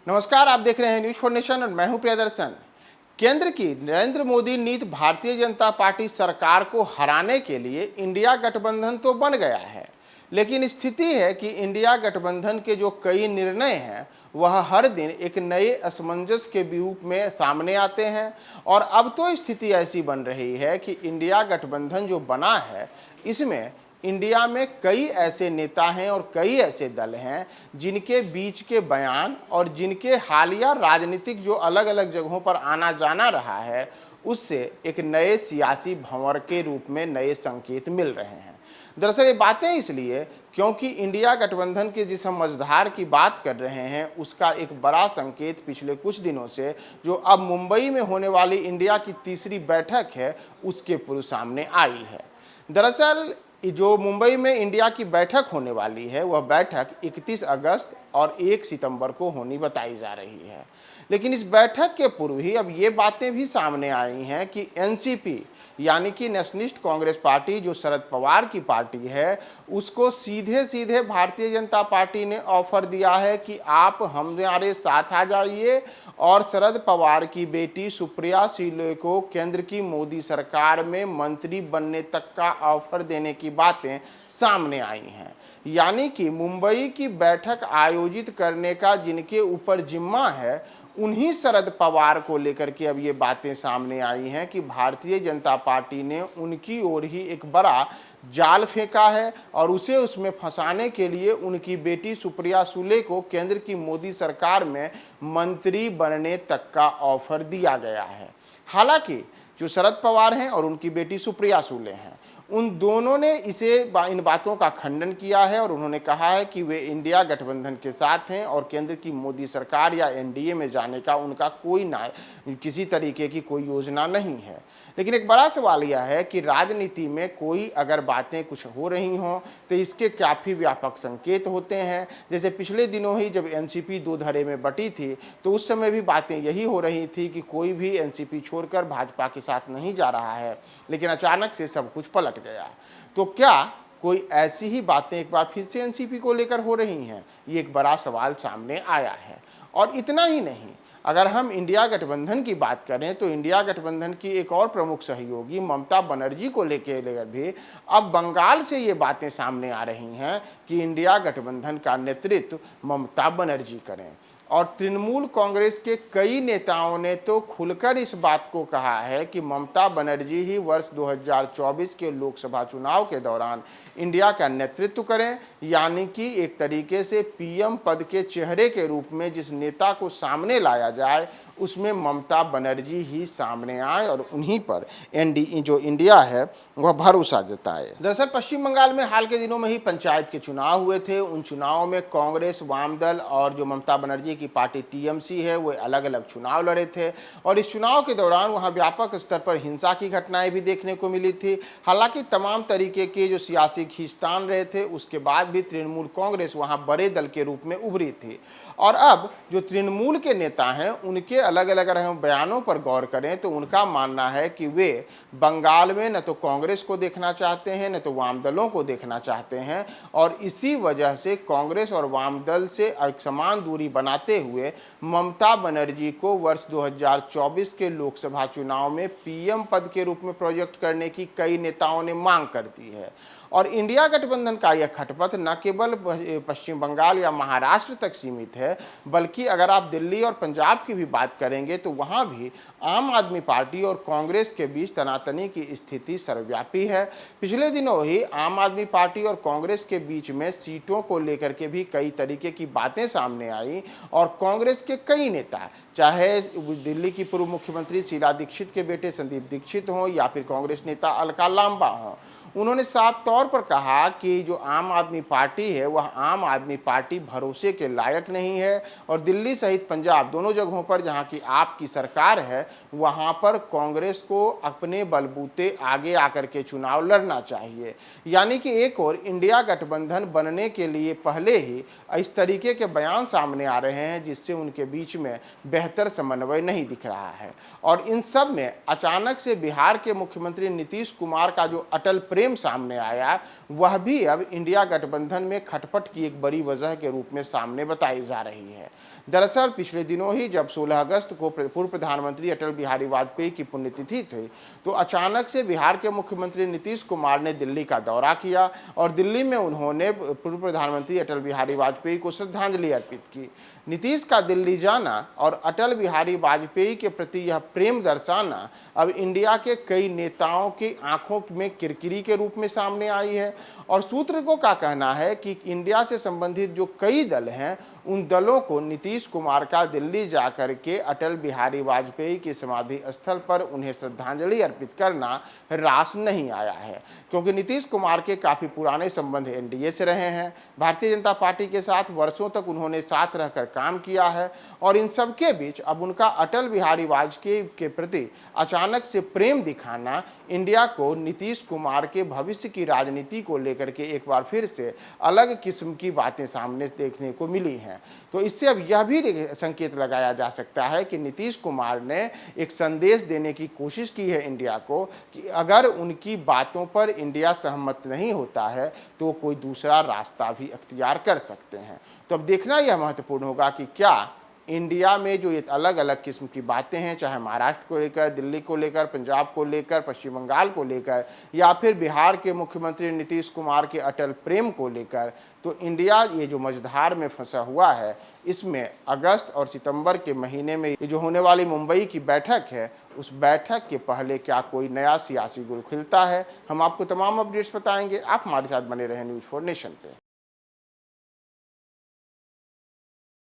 नमस्कार, आप देख रहे हैं न्यूज फॉर नेशन और मैं हूं प्रियदर्शन। केंद्र की नरेंद्र मोदी नीति भारतीय जनता पार्टी सरकार को हराने के लिए इंडिया गठबंधन तो बन गया है, लेकिन स्थिति है कि इंडिया गठबंधन के जो कई निर्णय हैं वह हर दिन एक नए असमंजस के रूप में सामने आते हैं। और अब तो स्थिति ऐसी बन रही है कि इंडिया गठबंधन जो बना है इसमें इंडिया में कई ऐसे नेता हैं और कई ऐसे दल हैं जिनके बीच के बयान और जिनके हालिया राजनीतिक जो अलग अलग जगहों पर आना जाना रहा है उससे एक नए सियासी भंवर के रूप में नए संकेत मिल रहे हैं। दरअसल ये बातें इसलिए क्योंकि इंडिया गठबंधन के जिस हम मझधार की बात कर रहे हैं उसका एक बड़ा संकेत पिछले कुछ दिनों से जो अब मुंबई में होने वाली इंडिया की तीसरी बैठक है उसके पूर्व सामने आई है। दरअसल जो मुंबई में इंडिया की बैठक होने वाली है वह बैठक 31 अगस्त और 1 सितंबर को होनी बताई जा रही है, लेकिन इस बैठक के पूर्व ही अब ये बातें भी सामने आई हैं कि एनसीपी यानी कि नेशनलिस्ट कांग्रेस पार्टी जो शरद पवार की पार्टी है उसको सीधे सीधे भारतीय जनता पार्टी ने ऑफर दिया है कि आप हमारे साथ आ जाइए और शरद पवार की बेटी सुप्रिया सुले को केंद्र की मोदी सरकार में मंत्री बनने तक का ऑफर देने की बातें सामने आई हैं। यानी कि मुंबई की बैठक आयोजित करने का जिनके ऊपर जिम्मा है उन्हीं शरद पवार को लेकर के अब ये बातें सामने आई हैं कि भारतीय जनता पार्टी ने उनकी ओर ही एक बड़ा जाल फेंका है और उसे उसमें फंसाने के लिए उनकी बेटी सुप्रिया सुले को केंद्र की मोदी सरकार में मंत्री बनने तक का ऑफर दिया गया है। हालांकि जो शरद पवार हैं और उनकी बेटी सुप्रिया सुले हैं उन दोनों ने इन बातों का खंडन किया है और उन्होंने कहा है कि वे इंडिया गठबंधन के साथ हैं और केंद्र की मोदी सरकार या एनडीए में जाने का उनका किसी तरीके की कोई योजना नहीं है। लेकिन एक बड़ा सवाल यह है कि राजनीति में कोई अगर बातें कुछ हो रही हों तो इसके काफ़ी व्यापक संकेत होते हैं। जैसे पिछले दिनों ही जब एनसीपी दो धड़े में बटी थी तो उस समय भी बातें यही हो रही थी कि कोई भी एनसीपी छोड़कर भाजपा के साथ नहीं जा रहा है, लेकिन अचानक से सब कुछ पलट गया। तो क्या कोई ऐसी ही बातें एक बार फिर से एनसीपी को लेकर हो रही हैं? ये एक बड़ा सवाल सामने आया है। और इतना ही नहीं, अगर हम इंडिया गठबंधन की बात करें तो इंडिया गठबंधन की एक और प्रमुख सहयोगी ममता बनर्जी को लेकर भी अब बंगाल से ये बातें सामने आ रही हैं कि इंडिया गठबंधन का नेतृत्व ममता बनर्जी करें। और तृणमूल कांग्रेस के कई नेताओं ने तो खुलकर इस बात को कहा है कि ममता बनर्जी ही वर्ष 2024 के लोकसभा चुनाव के दौरान इंडिया का नेतृत्व करें, यानी कि एक तरीके से पीएम पद के चेहरे के रूप में जिस नेता को सामने लाया जाए उसमें ममता बनर्जी ही सामने आए और उन्हीं पर जो इंडिया है वह भरोसा जताए। दरअसल पश्चिम बंगाल में हाल के दिनों में ही पंचायत के चुनाव हुए थे। उन चुनावों में कांग्रेस, वामदल और जो ममता बनर्जी की पार्टी टीएमसी है वो अलग अलग चुनाव लड़े थे और इस चुनाव के दौरान वहां व्यापक स्तर पर हिंसा की घटनाएं भी देखने को मिली थी। हालांकि तमाम तरीके के जो सियासी खींचतान रहे थे उसके बाद भी तृणमूल कांग्रेस वहां बड़े दल के रूप में उभरी थी। और अब जो तृणमूल के नेता हैं उनके अलग अलग अगर हम बयानों पर गौर करें तो उनका मानना है कि वे बंगाल में न तो कांग्रेस को देखना चाहते हैं न तो वाम दलों को देखना चाहते हैं और इसी वजह से कांग्रेस और वाम दल से एक समान दूरी बनाते हुए ममता बनर्जी को वर्ष 2024 के लोकसभा चुनाव में पीएम पद के रूप में प्रोजेक्ट करने की कई नेताओं ने मांग कर दी है। और इंडिया गठबंधन का यह खटपट न केवल पश्चिम बंगाल या महाराष्ट्र तक सीमित है बल्कि अगर आप दिल्ली और पंजाब की भी बात करेंगे तो वहां भी आम आदमी पार्टी और कांग्रेस के बीच तनातनी की स्थिति सर्वव्यापी है। पिछले दिनों ही आम आदमी पार्टी और कांग्रेस के बीच में सीटों को लेकर के भी कई तरीके की बातें सामने आई और कांग्रेस के कई नेता, चाहे दिल्ली की पूर्व मुख्यमंत्री शीला दीक्षित के बेटे संदीप दीक्षित हों या फिर कांग्रेस नेता अलका लांबा हों, उन्होंने साफ तौर पर कहा कि जो आम आदमी पार्टी है वह आम आदमी पार्टी भरोसे के लायक नहीं है और दिल्ली सहित पंजाब दोनों जगहों पर जहां की आपकी सरकार है वहां पर कांग्रेस को अपने बलबूते आगे आकर के चुनाव लड़ना चाहिए। यानी कि एक और इंडिया गठबंधन बनने के लिए पहले ही इस तरीके के बयान सामने आ रहे हैं जिससे उनके बीच में बेहतर समन्वय नहीं दिख रहा है। और इन सब में अचानक से बिहार के मुख्यमंत्री नीतीश कुमार का जो अटल प्रेम प्रेम सामने आया, वह भी अब इंडिया गठबंधन में खटपट की एक बड़ी वजह के रूप में सामने बताई जा रही है। दरअसल पिछले दिनों ही जब 16 अगस्त को पूर्व प्रधानमंत्री अटल बिहारी वाजपेयी की पुण्यतिथि थी, तो अचानक से बिहार के मुख्यमंत्री नीतीश कुमार ने दिल्ली का दौरा किया और दिल्ली में उन्होंने पूर्व प्रधानमंत्री अटल बिहारी वाजपेयी को श्रद्धांजलि अर्पित की। नीतीश का दिल्ली जाना और अटल बिहारी वाजपेयी के प्रति यह प्रेम दर्शाना अब इंडिया के कई नेताओं की आंखों में किरकिरी के रूप में सामने आई है। और सूत्रकों का कहना है कि इंडिया से संबंधित जो कई दल हैं, उन दलों को नीतीश कुमार का दिल्ली जाकर के अटल बिहारी वाजपेयी की समाधि स्थल पर उन्हें श्रद्धांजलि अर्पित करना रास नहीं आया है, क्योंकि नीतीश कुमार के काफ़ी पुराने संबंध एनडीए से रहे हैं। भारतीय जनता पार्टी के साथ वर्षों तक उन्होंने साथ रहकर काम किया है और इन सब के बीच अब उनका अटल बिहारी वाजपेयी के प्रति अचानक से प्रेम दिखाना इंडिया को नीतीश कुमार के भविष्य की राजनीति को लेकर के एक बार फिर से अलग किस्म की बातें सामने देखने को मिली हैं। तो इससे अब यह भी संकेत लगाया जा सकता है कि नीतीश कुमार ने एक संदेश देने की कोशिश की है इंडिया को कि अगर उनकी बातों पर इंडिया सहमत नहीं होता है तो कोई दूसरा रास्ता भी अख्तियार कर सकते हैं। तो अब देखना यह महत्वपूर्ण होगा कि क्या इंडिया में जो ये अलग अलग किस्म की बातें हैं, चाहे महाराष्ट्र को लेकर, दिल्ली को लेकर, पंजाब को लेकर, पश्चिम बंगाल को लेकर, या फिर बिहार के मुख्यमंत्री नीतीश कुमार के अटल प्रेम को लेकर, तो इंडिया ये जो मझधार में फंसा हुआ है, इसमें अगस्त और सितंबर के महीने में ये जो होने वाली मुंबई की बैठक है, उस बैठक के पहले क्या कोई नया सियासी गुल खिलता है। हम आपको तमाम अपडेट्स बताएंगे। आप हमारे साथ बने रहें न्यूज़4 नेशन पे।